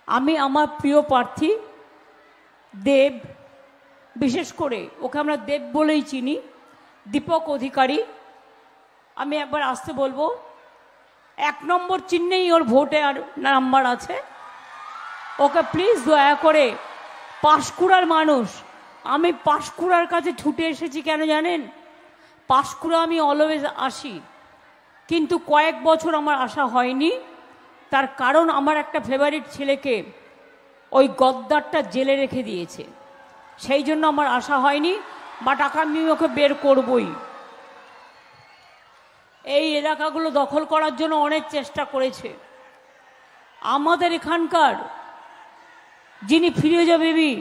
আমি আমার প্রিয় প্রার্থী দেব, বিশেষ করে ওকে আমরা দেব বলেই চিনি, দীপক অধিকারী, আমি একবার আসতে বলবো। 1 নম্বর চিহ্নেই ওর ভোটে আর নাম্বার আছে। ওকে প্লিজ দয়া করে, পাঁশকুড়ার মানুষ, আমি পাঁশকুড়ার কাছে ছুটে এসেছি কেন জানেন? পাঁশকুড়া আমি অলওয়েজ আসি, কিন্তু কয়েক বছর আমার আসা হয়নি। তার কারণ আমার একটা ফেভারিট ছেলেকে ওই গদ্দারটা জেলে রেখে দিয়েছে, সেই জন্য আমার আসা হয়নি। বাট আমি ওকে বের করবই। এই এলাকাগুলো দখল করার জন্য অনেক চেষ্টা করেছে। আমাদের এখানকার যিনি ফিরোজা বিবি,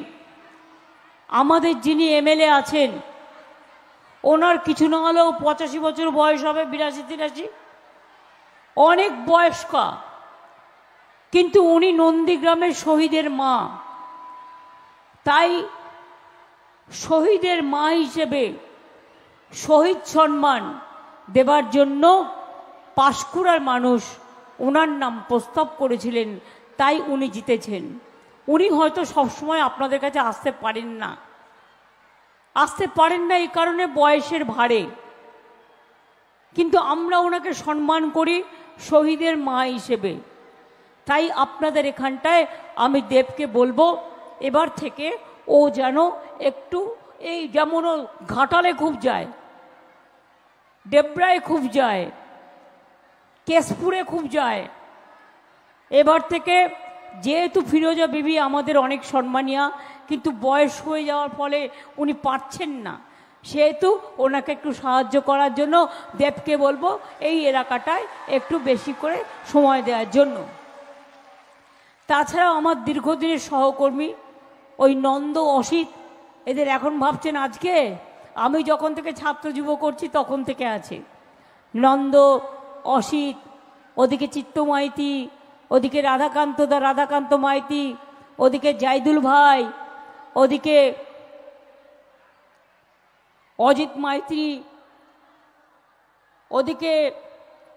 আমাদের যিনি এমএলএ আছেন, ওনার কিছু না হলেও 85 বছর বয়স হবে, 82-83, অনেক বয়স্কা, কিন্তু উনি নন্দীগ্রামের শহীদের মা। তাই শহীদের মা হিসেবে শহীদ সম্মান দেবার জন্য পাঁশকুড়ার মানুষ ওনার নাম প্রস্তাব করেছিলেন, তাই উনি জিতেছেন। উনি হয়তো সবসময় আপনাদের কাছে আসতে পারেন না, এই কারণে বয়সের ভারে, কিন্তু আমরা ওনাকে সম্মান করি শহীদের মা হিসেবে। তাই আপনাদের এখানটায় আমি দেবকে বলবো এবার থেকে ও যেন একটু, এই যেমন ও ঘাটালে খুব যায়, ডেবরায় খুব যায়, কেশপুরে খুব যায়, এবার থেকে, যেহেতু ফিরোজা বিবি আমাদের অনেক সম্মানিয়া, কিন্তু বয়স হয়ে যাওয়ার ফলে উনি পারছেন না, সেহেতু ওনাকে একটু সাহায্য করার জন্য দেবকে বলবো এই এলাকাটায় একটু বেশি করে সময় দেওয়ার জন্য। তাছাড়াও আমার দীর্ঘদিনের সহকর্মী ওই নন্দ, অসিত, এদের এখন ভাবছেন আজকে, আমি যখন থেকে ছাত্র যুব করছি তখন থেকে আছে নন্দ, অসিত, ওদিকে চিত্ত মাইতি, ওদিকে রাধাকান্ত মাইতি, ওদিকে জাইদুল ভাই, ওদিকে অজিত মাইতি, ওদিকে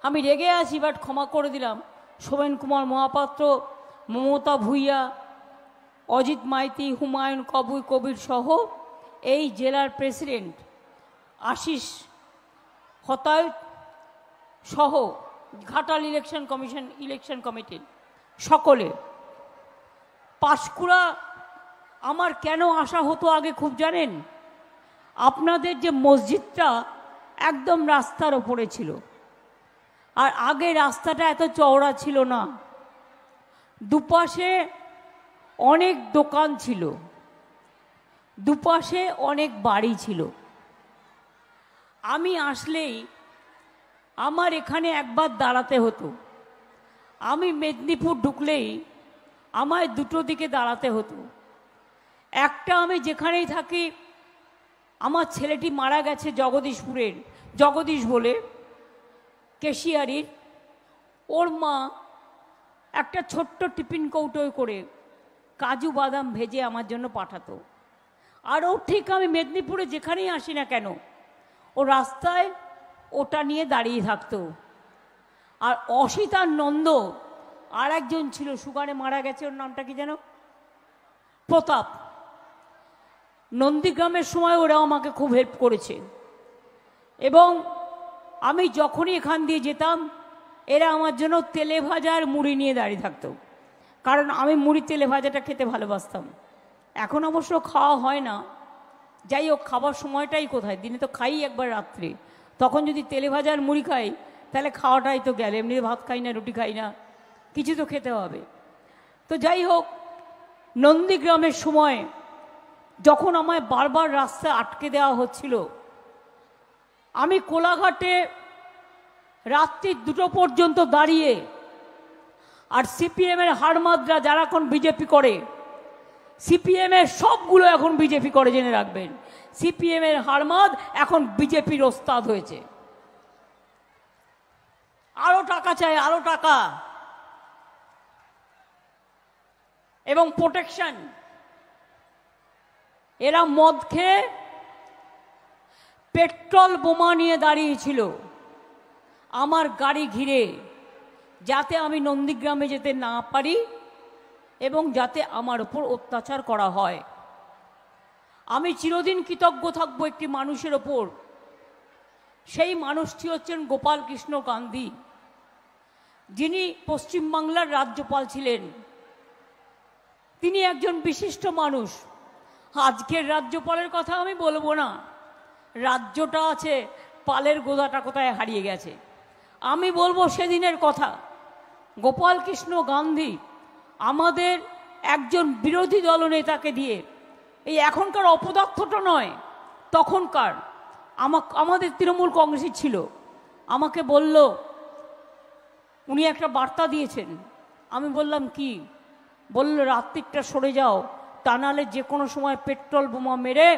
আমি রেগে আছি বাট ক্ষমা করে দিলাম, সোমেন কুমার মহাপাত্র, মমতা ভূঁইয়া, অজিত মাইতি, হুমায়ুন কবির সহ এই জেলার প্রেসিডেন্ট আশিস হতায়ত সহ ঘাটাল ইলেকশন কমিটির সকলে। পাঁশকুড়া আমার কেন আসা হতো আগে খুব জানেন? আপনাদের যে মসজিদটা একদম রাস্তার ওপরে ছিল, আর আগে রাস্তাটা এত চওড়া ছিল না, দুপাশে অনেক দোকান ছিল, দুপাশে অনেক বাড়ি ছিল। আমি আসলেই আমার এখানে একবার দাঁড়াতে হতো। আমি মেদিনীপুর ঢুকলেই আমায় দুটো দিকে দাঁড়াতে হতো। একটা, আমি যেখানেই থাকি, আমার ছেলেটি মারা গেছে জগদীশপুরের, জগদীশ বলে কেশিয়ারির, ওর মা একটা ছোট্ট টিফিন কৌটোয় করে কাজু বাদাম ভেজে আমার জন্য পাঠাতো। আর ও ঠিক আমি মেদিনীপুরে যেখানেই আসি না কেন, ও রাস্তায় ওটা নিয়ে দাঁড়িয়ে থাকতো। আর অসিত আর নন্দ, আর একজন ছিল সুগারে মারা গেছে, ওর নামটা কি যেন, প্রতাপ, নন্দীগ্রামের সময় ওরাও আমাকে খুব হেল্প করেছে। এবং আমি যখনই এখান দিয়ে যেতাম, এরা আমার জন্য তেলে ভাজা আর মুড়ি নিয়ে দাঁড়িয়ে থাকতো, কারণ আমি মুড়ি তেলে ভাজাটা খেতে ভালোবাসতাম। এখন অবশ্য খাওয়া হয় না, যাই হোক, খাবার সময়টাই কোথায়, দিনে তো খাই একবার রাত্রে, তখন যদি তেলে ভাজা আর মুড়ি খাই তাহলে খাওয়াটাই তো গেল, এমনি ভাত খাই না, রুটি খাই না, কিছু তো খেতে হবে। তো যাই হোক, নন্দীগ্রামের সময় যখন আমায় বারবার রাস্তায় আটকে দেওয়া হচ্ছিল, আমি কোলাঘাটে রাত্রি 2টো পর্যন্ত দাঁড়িয়ে, আর সিপিএমের হাড়মাদরা যারা এখন বিজেপি করে, সিপিএমের সবগুলো এখন বিজেপি করে, জেনে রাখবেন, সিপিএমের হাড়মাদ এখন বিজেপির ওস্তাদ হয়েছে। আরো টাকা চাই, আরো টাকা এবং প্রোটেকশন। এরা মদ খেয়ে পেট্রোল বোমা নিয়ে দাঁড়িয়েছিল আমার গাড়ি ঘিরে, যাতে আমি নন্দীগ্রামে যেতে না পারি, এবং যাতে আমার ওপর অত্যাচার করা হয়। আমি চিরদিন কৃতজ্ঞ থাকবো একটি মানুষের ওপর, সেই মানুষটি হচ্ছেন গোপাল কৃষ্ণ গান্ধী, যিনি পশ্চিমবাংলার রাজ্যপাল ছিলেন। তিনি একজন বিশিষ্ট মানুষ। আজকের রাজ্যপালের কথা আমি বলবো না, রাজ্যটা আছে, পালের গোদাটা কোথায় হারিয়ে গেছে। আমি বলবো সেদিনের কথা। গোপাল কৃষ্ণ গান্ধী আমাদের একজন বিরোধী দলনেতাকে দিয়ে, এই এখনকার অপদার্থটা নয়, তখনকার আমাদের তৃণমূল কংগ্রেসই ছিল, আমাকে বলল, উনি একটা বার্তা দিয়েছেন। আমি বললাম কি? বলল, রাত্রিটা সরে যাও, তা নাহলে যে কোনো সময় পেট্রোল বোমা মেরে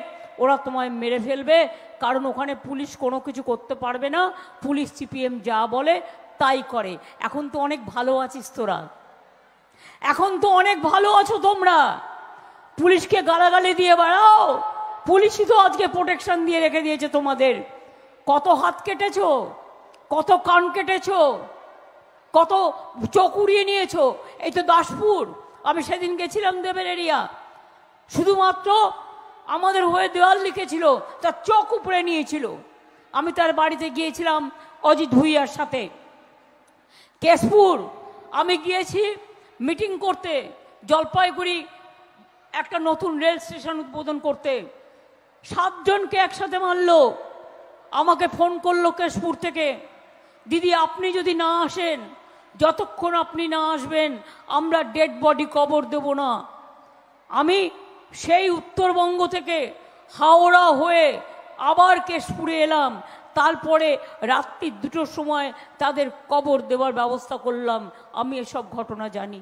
ওরা তোমায় মেরে ফেলবে, কারণ ওখানে পুলিশ কোনো কিছু করতে পারবে না, পুলিশ সিপিএম যা বলে তাই করে। এখন তো অনেক ভালো আছিস তোরা, এখন তো অনেক ভালো আছো তোমরা, পুলিশকে গালাগালি দিয়ে বেড়াও, পুলিশই তো আজকে প্রোটেকশন দিয়ে রেখে দিয়েছে তোমাদের। কত হাত কেটেছো, কত কান কেটেছো, কত চোখ উড়িয়ে নিয়েছো। এই তো দাসপুর, আমি সেদিন গেছিলাম দেবের এরিয়া, শুধুমাত্র আমাদের হয়ে দেওয়াল লিখেছিল, তার চোখ উপরে নিয়েছিল। আমি তার বাড়িতে গিয়েছিলাম অজিত ভুইয়ার সাথে। কেশপুর আমি গিয়েছি মিটিং করতে, জলপাইগুড়ি একটা নতুন রেল স্টেশন উদ্বোধন করতে, 7 জনকে একসাথে মারলো। আমাকে ফোন করলো কেশপুর থেকে, দিদি আপনি যদি না আসেন, যতক্ষণ আপনি না আসবেন আমরা ডেড বডি কবর দেব না। আমি সেই উত্তরবঙ্গ থেকে হাওড়া হয়ে আবার কেশপুরে এলাম, তারপরে রাত্রি 2টোর সময় তাদের কবর দেওয়ার ব্যবস্থা করলাম। আমি এসব ঘটনা জানি।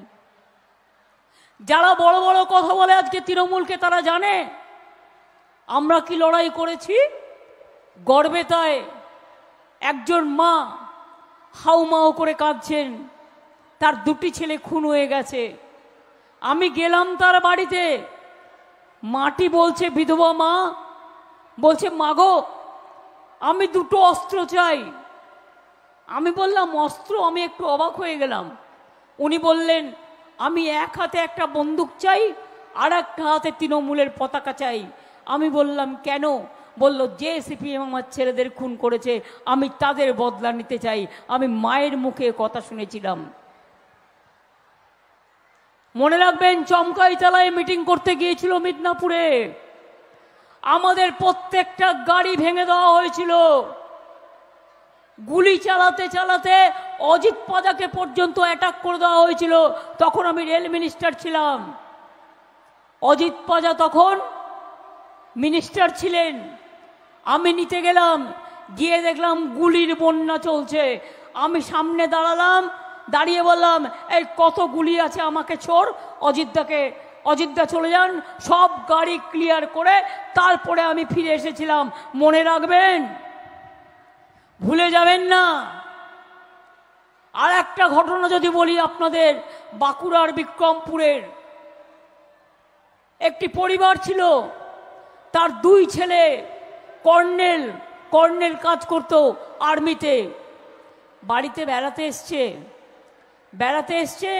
যারা বড় বড় কথা বলে আজকে তৃণমূলকে, তারা জানে আমরা কি লড়াই করেছি। গর্বে তাই একজন মা হাউমাউ করে কাঁদছেন, তার 2টি ছেলে খুন হয়ে গেছে। আমি গেলাম তার বাড়িতে, মাটি বলছে, বিধবা মা বলছে, মাগো আমি 2টো অস্ত্র চাই। আমি বললাম অস্ত্র? আমি একটু অবাক হয়ে গেলাম। উনি বললেন, আমি এক হাতে একটা বন্দুক চাই, আর একটা হাতে তৃণমূলের পতাকা চাই। আমি বললাম কেন? বলল, যে সিপিএম আমার ছেলেদের খুন করেছে আমি তাদের বদলা নিতে চাই। আমি মায়ের মুখে কথা শুনেছিলাম। মনে রাখবেন, চমকাইতলায় মিটিং করতে গিয়েছিল মিদনাপুরে, আমাদের প্রত্যেকটা গাড়ি ভেঙে দেওয়া হয়েছিল। গুলি চালাতে চালাতে অজিত পাজাকে পর্যন্ত অ্যাটাক করে দেওয়া হয়েছিল। তখন আমি রেল মিনিস্টার ছিলাম, অজিত পাজা তখন মিনিস্টার ছিলেন। আমি নিতে গেলাম, গিয়ে দেখলাম গুলির বন্যা চলছে। আমি সামনে দাঁড়ালাম, দাঁড়িয়ে বললাম, এই কত গুলি আছে আমাকে ছোড়, অজিতদা চলে যান। সব গাড়ি ক্লিয়ার করে তারপরে আমি ফিরে এসেছিলাম। মনে রাখবেন, ভুলে যাবেন না। আর একটা ঘটনা যদি বলি আপনাদের, বাঁকুড়ার বিক্রমপুরের একটি পরিবার ছিল, তার 2 ছেলে কর্নেল কাজ করত আর্মিতে। বাড়িতে বেড়াতে এসছে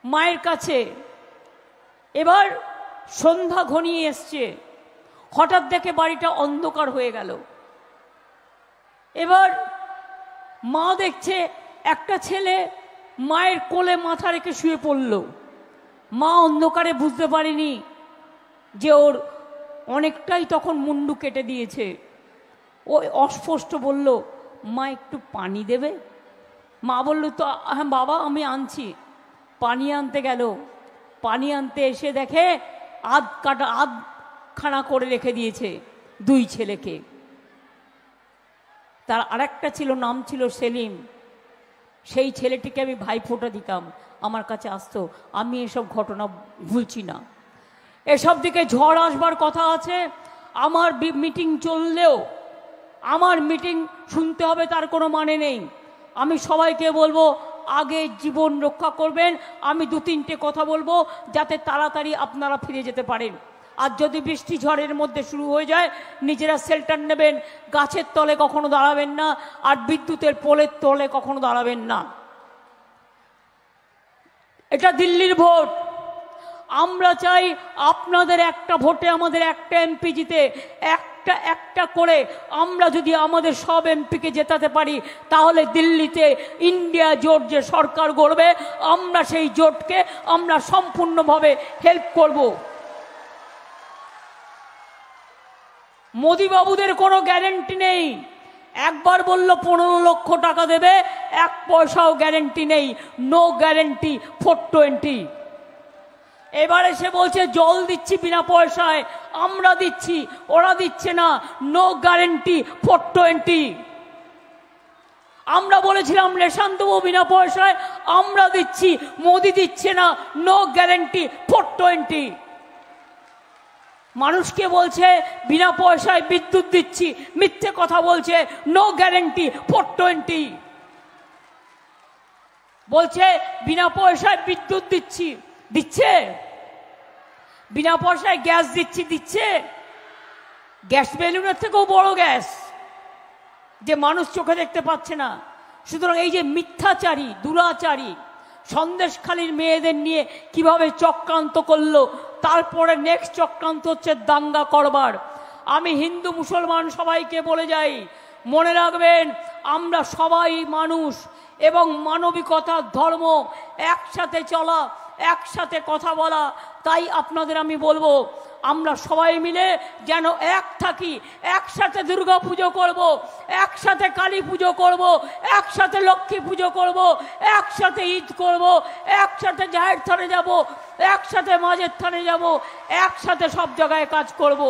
মায়ের কাছে। এবার সন্ধ্যা ঘনিয়ে এসছে, হঠাৎ দেখে বাড়িটা অন্ধকার হয়ে গেল। এবার মা দেখছে একটা ছেলে মায়ের কোলে মাথা রেখে শুয়ে পড়ল। মা অন্ধকারে বুঝতে পারেনি যে ওর অনেকটাই তখন মুন্ডু কেটে দিয়েছে। ও অস্পষ্ট বলল, মা একটু পানি দেবে? মা বলল, তো হ্যাঁ বাবা আমি আনছি। পানি আনতে গেল, পানি আনতে এসে দেখে আধখানা করে রেখে দিয়েছে 2 ছেলেকে। তার আরেকটা ছিল, নাম ছিল সেলিম। সেই ছেলেটিকে আমি ভাইফোঁটা দিতাম, আমার কাছে আসতো। আমি এসব ঘটনা ভুলছি না। এসব দিকে ঝড় আসবার কথা আছে। আমার মিটিং চললেও আমার মিটিং শুনতে হবে তার কোনো মানে নেই। আমি সবাইকে বলবো, আগে জীবন রক্ষা করবেন। আমি 2-3টে কথা বলবো যাতে তাড়াতাড়ি আপনারা ফিরে যেতে পারেন। আর যদি বৃষ্টি ঝড়ের মধ্যে শুরু হয়ে যায়, নিজেরা শেল্টার নেবেন। গাছের তলে কখনো দাঁড়াবেন না, আর বিদ্যুতের পোলের তলে কখনো দাঁড়াবেন না। এটা দিল্লির ভোট। আমরা চাই আপনাদের একটা ভোটে আমাদের একটা এমপি জিতে, একটা করে আমরা যদি আমাদের সব এমপিকে জেতাতে পারি, তাহলে দিল্লিতে ইন্ডিয়া জোট যে সরকার গড়বে, আমরা সেই জোটকে আমরা সম্পূর্ণভাবে হেল্প করব। মোদি বাবুদের কোনো গ্যারেন্টি নেই। একবার বলল 15 লক্ষ টাকা দেবে, 1 পয়সাও গ্যারেন্টি নেই। No guarantee 420। এবারে সে বলছে জল দিচ্ছি বিনা পয়সায়, আমরা দিচ্ছি, ওরা দিচ্ছে না। No guarantee 420। আমরা বলেছিলাম রেশন দেবো বিনা পয়সায়, আমরা দিচ্ছি, মোদি দিচ্ছে না। No guarantee 420। মানুষকে বলছে বিনা পয়সায় বিদ্যুৎ দিচ্ছি, মিথ্যে কথা বলছে। No guarantee 420। বলছে বিনা পয়সায় বিদ্যুৎ দিচ্ছি, দিচ্ছে? বিনা পয়সায় গ্যাস দিচ্ছি, দিচ্ছে? গ্যাস বেলুনের থেকেও বড় গ্যাস, যে মানুষ চোখে দেখতে পাচ্ছে না। সুতরাং এই যে মিথ্যাচারী, দুরাচারী, সন্দেশখালীর মেয়েদের নিয়ে কিভাবে চক্রান্ত করলো, তারপরে নেক্সট চক্রান্ত হচ্ছে দাঙ্গা করবার। আমি হিন্দু মুসলমান সবাইকে বলে যাই, মনে রাখবেন আমরা সবাই মানুষ, এবং মানবিকতার ধর্ম, একসাথে চলা, একসাথে কথা বলা। তাই আপনাদের আমি বলবো, আমরা সবাই মিলে যেন এক থাকি, একসাথে দুর্গা পুজো করব, একসাথে কালী পুজো করব, একসাথে লক্ষ্মী পুজো করব, একসাথে ঈদ করব, একসাথে জাহের থানে যাব, একসাথে মাঝের থানে যাব, একসাথে সব জায়গায় কাজ করব।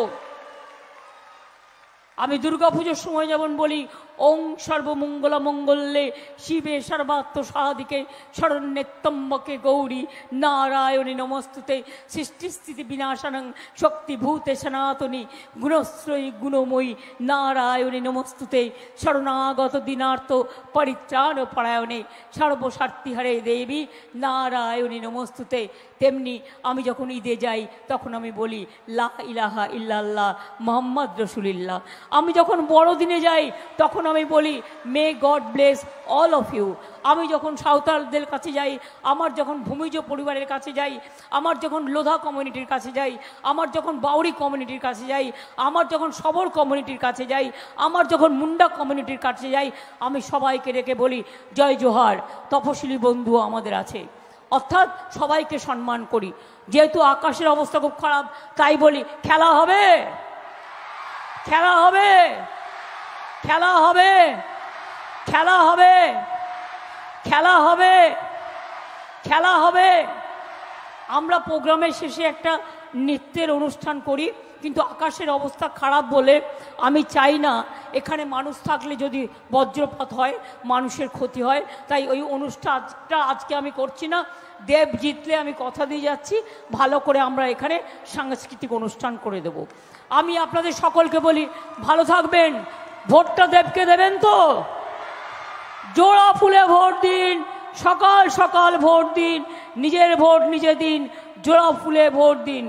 আমি দুর্গা পুজোর সময় যেমন বলি, ওং সর্বমঙ্গল মঙ্গলে শিবে সর্বাত্ম সাধিকে শরণ্যেত্তম্বকে গৌরী নারায়ণী নমস্তুতে সৃষ্টিস্থিতি বিনাশনং শক্তিভূতে সনাতনী গুণশ্রয়ী গুণময়ী নারায়ণী নমস্তুতে শরণাগত দিনার্থ পরিত্রাণ পরায়ণে সর্বস্বার্থিহারে দেবী নারায়ণী নমস্তুতে। তেমনি আমি যখন ঈদে যাই তখন আমি বলি লা ইলাহা ইল্লাল্লাহ মুহাম্মদ রাসূলুল্লাহ। আমি যখন বড়দিনে যাই তখন আমি বলি may God bless all of you. আমি যখন সাঁওতালদের কাছে যাই, আমার যখন ভূমিজ পরিবারের কাছে যাই, আমার যখন লোধা কমিউনিটির কাছে যাই, আমার যখন বাউরি কমিউনিটির কাছে যাই, আমার যখন সবর কমিউনিটির কাছে যাই, আমার যখন মুন্ডা কমিউনিটির কাছে যাই, আমি সবাইকে রেখে বলি জয় জোহার, তপশিলি বন্ধু আমাদের আছে। অর্থাৎ সবাইকে সম্মান করি। যেহেতু আকাশের অবস্থা খুব খারাপ, তাই বলি খেলা হবে, খেলা হবে, খেলা হবে, খেলা হবে, খেলা হবে, খেলা হবে। আমরা প্রোগ্রামের শেষে একটা নৃত্যের অনুষ্ঠান করি, কিন্তু আকাশের অবস্থা খারাপ বলে আমি চাই না এখানে মানুষ থাকলে যদি বজ্রপাত হয়, মানুষের ক্ষতি হয়। তাই ওই অনুষ্ঠানটা আজকে আমি করছি না। দেব জিতলে আমি কথা দিয়ে যাচ্ছি, ভালো করে আমরা এখানে সাংস্কৃতিক অনুষ্ঠান করে দেব। আমি আপনাদের সকলকে বলি ভালো থাকবেন। ভোটটা দেবকে দেবেন তো? জোড়া ফুলে ভোট দিন, সকাল সকাল ভোট দিন, নিজের ভোট নিজে দিন, জোড়া ফুলে ভোট দিন।